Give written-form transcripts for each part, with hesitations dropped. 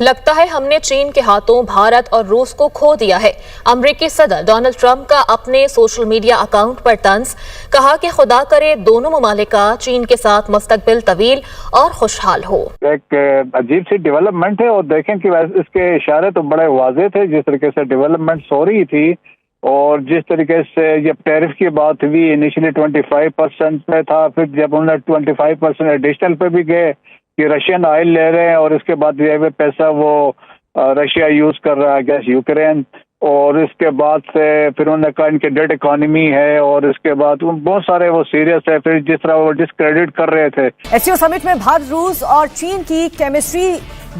लगता है हमने चीन के हाथों भारत और रूस को खो दिया है। अमेरिकी सदर डोनाल्ड ट्रंप का अपने सोशल मीडिया अकाउंट पर तंज, कहा कि खुदा करे दोनों ममालिक का चीन के साथ मुस्तकबिल तवील और खुशहाल हो। एक अजीब सी डेवलपमेंट है और देखें कि इसके इशारे तो बड़े वाजे थे, जिस तरीके से डेवलपमेंट हो रही थी और जिस तरीके से जब टैरिफ की बात हुई इनिशियली 25% पे था, फिर जब उन्होंने 25% एडिशनल पे भी गए कि रशियन ऑयल ले रहे हैं और इसके बाद ये पैसा वो रशिया यूज कर रहा है गैस यूक्रेन, और इसके बाद से फिर उन्होंने कहा इनके डेड इकोनॉमी है और इसके बाद बहुत सारे वो सीरियस है, फिर जिस तरह वो डिस्क्रेडिट कर रहे थे। एससीओ समिट में भारत, रूस और चीन की केमिस्ट्री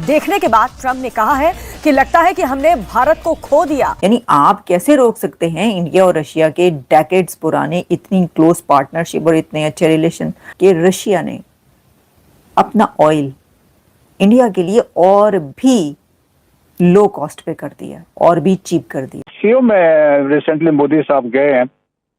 देखने के बाद ट्रंप ने कहा है कि लगता है कि हमने भारत को खो दिया। यानी आप कैसे रोक सकते हैं इंडिया और रशिया के डेकेड्स पुराने इतनी क्लोज पार्टनरशिप और इतने अच्छे रिलेशन कि रशिया ने अपना ऑयल इंडिया के लिए और भी लो कॉस्ट पे कर दिया और भी चीप कर दिया। सीओ में रिसेंटली मोदी साहब गए हैं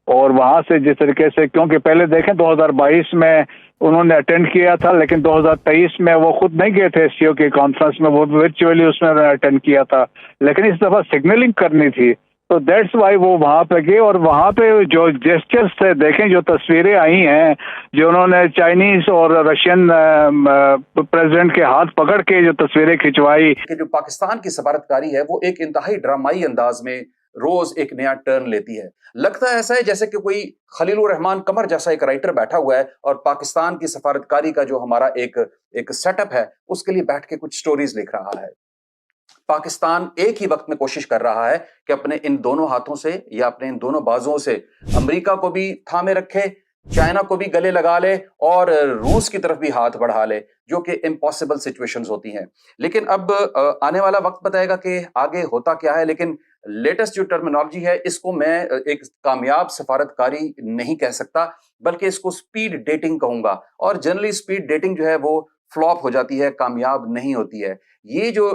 और वहां से जिस तरीके से, क्योंकि पहले देखें 2022 में उन्होंने अटेंड किया था, लेकिन 2023 में वो खुद नहीं गए थे सीओ की कॉन्फ्रेंस में, वो वर्चुअली उसमें अटेंड किया था, लेकिन इस दफा सिग्नलिंग करनी थी, तो दैट्स वाई वो वहां पे गए। और वहां पे जो जेस्चर्स थे, देखें जो तस्वीरें आई हैं, जो उन्होंने चाइनीज और रशियन प्रेसिडेंट के हाथ पकड़ के जो तस्वीरें खिंचवाई। कि जो पाकिस्तान की सफारतकारी है वो एक इंतहाई ड्रामाई अंदाज में रोज एक नया टर्न लेती है। लगता है ऐसा है जैसे कि कोई खलीलुर रहमान कमर जैसा एक राइटर बैठा हुआ है और पाकिस्तान की सफारतकारी का जो हमारा एक सेटअप है उसके लिए बैठ के कुछ स्टोरीज लिख रहा है। पाकिस्तान एक ही वक्त में कोशिश कर रहा है कि अपने इन दोनों हाथों से या अपने इन दोनों बाजुओं से अमेरिका को भी थामे रखे, चाइना को भी गले लगा ले और रूस की तरफ भी हाथ बढ़ा ले, जो कि इम्पॉसिबल सिचुएशंस होती हैं। लेकिन अब आने वाला वक्त बताएगा कि आगे होता क्या है। लेकिन लेटेस्ट जो टर्मिनोलॉजी है इसको मैं एक कामयाब सफारतकारी नहीं कह सकता, बल्कि इसको स्पीड डेटिंग कहूंगा। और जनरली स्पीड डेटिंग जो है वो फ्लॉप हो जाती है, कामयाब नहीं होती है। ये जो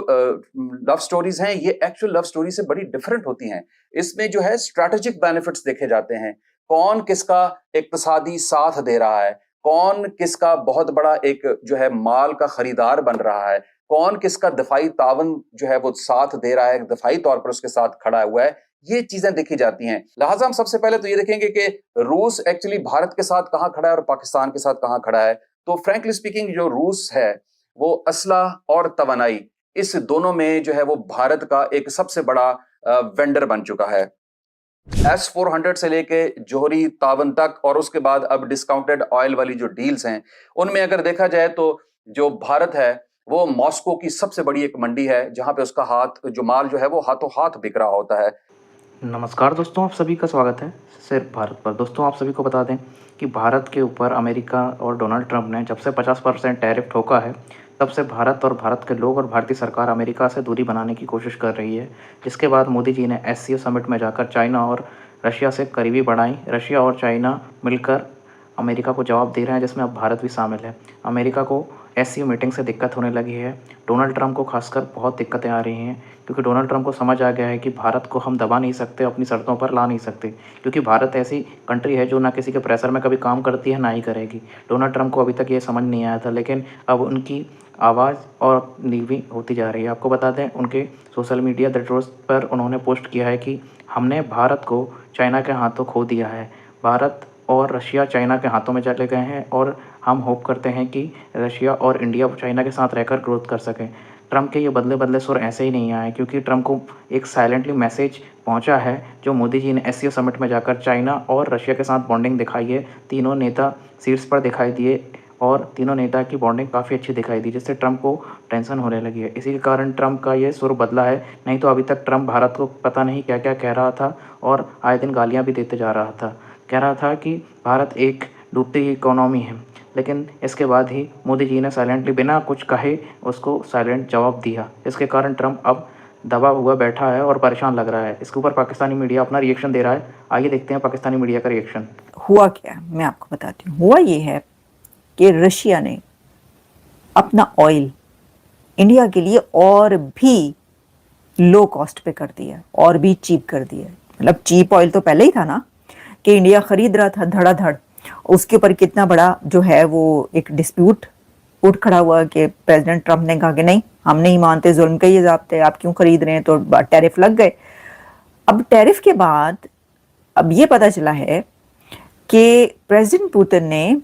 लव स्टोरीज हैं ये एक्चुअल लव स्टोरी से बड़ी डिफरेंट होती हैं। इसमें जो है स्ट्रैटेजिक बेनिफिट्स देखे जाते हैं, कौन किसका इक्तिसादी साथ दे रहा है, कौन किसका बहुत बड़ा एक जो है माल का खरीदार बन रहा है, कौन किसका दफाई तावन जो है वो साथ दे रहा है, दफाई तौर पर उसके साथ खड़ा हुआ है, ये चीजें देखी जाती हैं। लिहाजा हम सबसे पहले तो ये देखेंगे कि रूस एक्चुअली भारत के साथ कहां खड़ा है और पाकिस्तान के साथ कहां खड़ा है। तो फ्रैंकली स्पीकिंग जो रूस है वो असला और तवानाई इस दोनों में जो है वो भारत का एक सबसे बड़ा वेंडर बन चुका है। S-400 से लेके जोहरी तावन तक और उसके बाद अब डिस्काउंटेड ऑयल वाली जो डील्स हैं उनमें अगर देखा जाए तो जो भारत है वो मॉस्को की सबसे बड़ी एक मंडी है जहां पे उसका हाथ जो माल जो है वो हाथों हाथ बिक रहा होता है। नमस्कार दोस्तों, आप सभी का स्वागत है सिर्फ भारत पर। दोस्तों आप सभी को बता दें कि भारत के ऊपर अमेरिका और डोनाल्ड ट्रंप ने जब से 50% टैरिफ ठोका है तब से भारत और भारत के लोग और भारतीय सरकार अमेरिका से दूरी बनाने की कोशिश कर रही है। जिसके बाद मोदी जी ने एससीओ समिट में जाकर चाइना और रशिया से करीबी बढ़ाई। रशिया और चाइना मिलकर अमेरिका को जवाब दे रहे हैं, जिसमें अब भारत भी शामिल है। अमेरिका को एससीओ मीटिंग से दिक्कत होने लगी है। डोनाल्ड ट्रंप को खासकर बहुत दिक्कतें आ रही हैं, क्योंकि डोनाल्ड ट्रंप को समझ आ गया है कि भारत को हम दबा नहीं सकते, अपनी शर्तों पर ला नहीं सकते, क्योंकि भारत ऐसी कंट्री है जो ना किसी के प्रेशर में कभी काम करती है ना ही करेगी। डोनाल्ड ट्रंप को अभी तक ये समझ नहीं आया था, लेकिन अब उनकी आवाज़ और नीवी होती जा रही है। आपको बता दें उनके सोशल मीडिया द ट्रूथ पर उन्होंने पोस्ट किया है कि हमने भारत को चाइना के हाथों खो दिया है। भारत और रशिया चाइना के हाथों में चले गए हैं और हम होप करते हैं कि रशिया और इंडिया चाइना के साथ रहकर ग्रोथ कर सकें। ट्रंप के ये बदले बदले सुर ऐसे ही नहीं आए, क्योंकि ट्रंप को एक साइलेंटली मैसेज पहुंचा है जो मोदी जी ने एससीओ समिट में जाकर चाइना और रशिया के साथ बॉन्डिंग दिखाई है। तीनों नेता सीट्स पर दिखाई दिए और तीनों नेता की बॉन्डिंग काफ़ी अच्छी दिखाई दी, जिससे ट्रंप को टेंशन होने लगी है। इसी के कारण ट्रंप का ये सुर बदला है, नहीं तो अभी तक ट्रंप भारत को पता नहीं क्या क्या कह रहा था और आए दिन गालियाँ भी देते जा रहा था। कह रहा था कि भारत एक डूबती हुई इकोनॉमी है, लेकिन इसके बाद ही मोदी जी ने साइलेंटली बिना कुछ कहे उसको साइलेंट जवाब दिया। इसके कारण ट्रंप अब दबा हुआ बैठा है और परेशान लग रहा है। इसके ऊपर पाकिस्तानी मीडिया अपना रिएक्शन दे रहा है। आइए देखते हैं पाकिस्तानी मीडिया का रिएक्शन। हुआ क्या, मैं आपको बताती हूँ। हुआ ये है कि रशिया ने अपना ऑयल इंडिया के लिए और भी लो कॉस्ट पे कर दिया और भी चीप कर दिया। मतलब चीप ऑयल तो पहले ही था ना कि इंडिया खरीद रहा था धड़ाधड़, उसके ऊपर कितना बड़ा जो है वो एक डिस्प्यूट उठ खड़ा हुआ कि प्रेसिडेंट ट्रंप ने कहा कि नहीं हम नहीं मानते, जुल्म के ये ज़ाब्ते, आप क्यों खरीद रहे हैं, तो टैरिफ लग गए। अब टैरिफ के बाद अब ये पता चला है कि प्रेसिडेंट पुतिन ने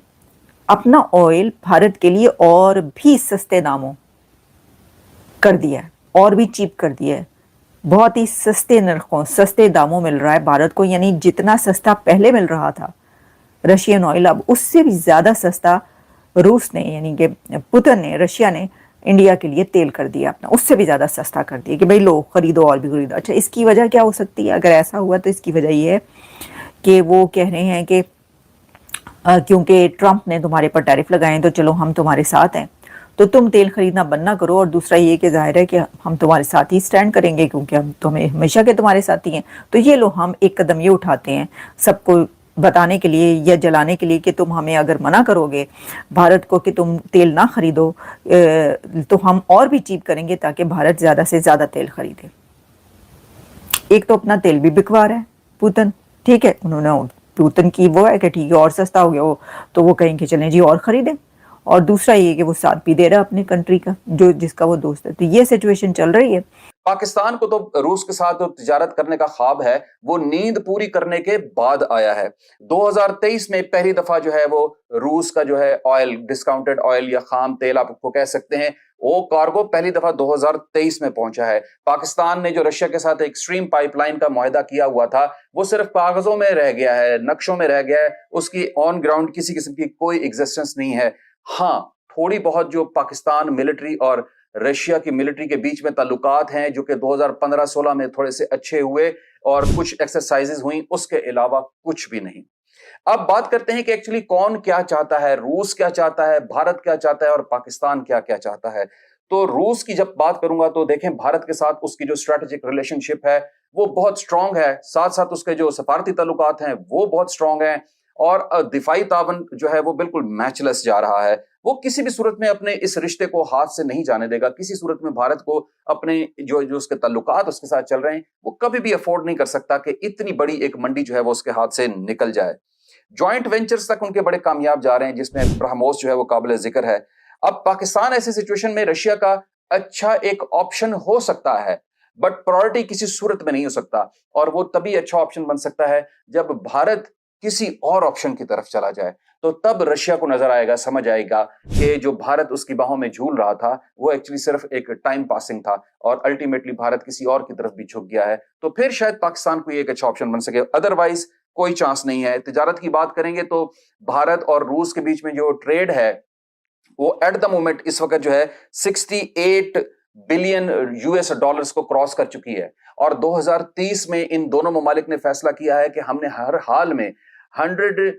अपना ऑयल भारत के लिए और भी सस्ते दामों कर दिया है, और भी चीप कर दिया है। बहुत ही सस्ते नरखों, सस्ते दामों मिल रहा है भारत को, यानी जितना सस्ता पहले मिल रहा था रशियन ऑयल, अब उससे भी ज़्यादा सस्ता रूस ने, यानी कि पुतिन ने, रशिया ने इंडिया के लिए तेल कर दिया अपना, उससे भी ज़्यादा सस्ता कर दिया कि भाई लो खरीदो और भी खरीदो। अच्छा, इसकी वजह क्या हो सकती है? अगर ऐसा हुआ तो इसकी वजह ये है कि वो कह रहे हैं कि क्योंकि ट्रंप ने तुम्हारे पर टैरिफ लगाए तो चलो हम तुम्हारे साथ हैं, तो तुम तेल खरीदना बंद ना करो। और दूसरा ये कि जाहिर है कि हम तुम्हारे साथ ही स्टैंड करेंगे, क्योंकि हम तुम्हें हमेशा के तुम्हारे साथ ही हैं। तो ये लो, हम एक कदम ये उठाते हैं सबको बताने के लिए या जलाने के लिए कि तुम हमें अगर मना करोगे भारत को कि तुम तेल ना खरीदो, तो हम और भी चीप करेंगे ताकि भारत ज़्यादा से ज़्यादा तेल खरीदे। एक तो अपना तेल भी बिकवा रहा है पुतिन, ठीक है, उन्होंने पुतिन की वो है कि ठीक है और सस्ता हो गया वो, तो वो कहेंगे चलें जी और ख़रीदें। और दूसरा ये कि वो साथ भी दे रहा है अपनी कंट्री का, जो जिसका वो दोस्त है। तो ये सिचुएशन चल रही है। पाकिस्तान को तो रूस के साथ जो तिजारत करने का ख्वाब है वो नींद पूरी करने के बाद आया है। 2023 में पहली दफा जो है वो रूस का जो है ऑयल, डिस्काउंटेड ऑयल या खाम तेल आप उसको कह सकते हैं, वो कार्गो पहली दफा 2023 में पहुंचा है। पाकिस्तान ने जो रशिया के साथ एक स्ट्रीम पाइपलाइन का मुआहदा किया हुआ था वो सिर्फ कागजों में रह गया है, नक्शों में रह गया है, उसकी ऑन ग्राउंड किसी किस्म की कोई एग्जिस्टेंस नहीं है। हाँ, थोड़ी बहुत जो पाकिस्तान मिलिट्री और रशिया की मिलिट्री के बीच में ताल्लुकात हैं जो कि 2015-16 में थोड़े से अच्छे हुए और कुछ एक्सरसाइजेज हुई, उसके अलावा कुछ भी नहीं। अब बात करते हैं कि एक्चुअली कौन क्या चाहता है, रूस क्या चाहता है, भारत क्या चाहता है और पाकिस्तान क्या क्या चाहता है। तो रूस की जब बात करूंगा तो देखें, भारत के साथ उसकी जो स्ट्रेटेजिक रिलेशनशिप है वो बहुत स्ट्रांग है, साथ साथ उसके जो सफारती ताल्लुकात हैं वो बहुत स्ट्रांग हैं, और दिफाई तावन जो है वो बिल्कुल मैचलेस जा रहा है। वो किसी भी सूरत में अपने इस रिश्ते को हाथ से नहीं जाने देगा। किसी सूरत में भारत को अपने जो जो उसके ताल्लुकात उसके साथ चल रहे हैं वो कभी भी अफोर्ड नहीं कर सकता कि इतनी बड़ी एक मंडी जो है वो उसके हाथ से निकल जाए। जॉइंट वेंचर्स तक उनके बड़े कामयाब जा रहे हैं, जिसमें ब्रह्मोस जो है वो काबिल जिक्र है। अब पाकिस्तान ऐसी सिचुएशन में रशिया का अच्छा एक ऑप्शन हो सकता है, बट प्रायोरिटी किसी सूरत में नहीं हो सकता, और वो तभी अच्छा ऑप्शन बन सकता है जब भारत किसी और ऑप्शन की तरफ चला जाए। तो तब रशिया को नजर आएगा, समझ आएगा कि जो भारत उसकी बाहों में झूल रहा था वो एक्चुअली सिर्फ एक टाइम पासिंग था, और अल्टीमेटली भारत किसी और की तरफ भी झुक गया है। तो फिर शायद पाकिस्तान को एक अच्छा ऑप्शन बन सके, अदरवाइज कोई चांस नहीं है। तिजारत की बात करेंगे तो भारत और रूस के बीच में जो ट्रेड है वो एट द मोमेंट इस वक्त जो है 68 बिलियन यूएस डॉलर्स को क्रॉस कर चुकी है, और 2030 में इन दोनों ममालिक ने फैसला किया है कि हमने हर हाल में 100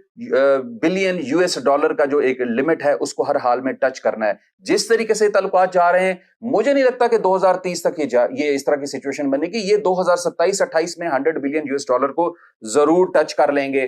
बिलियन यूएस डॉलर का जो एक लिमिट है उसको हर हाल में टच करना है। जिस तरीके से ताल्लुकात जा रहे हैं, मुझे नहीं लगता कि 2030 तक ये इस तरह की सिचुएशन बनेगी। ये 2027-28 में 100 बिलियन यूएस डॉलर को जरूर टच कर लेंगे।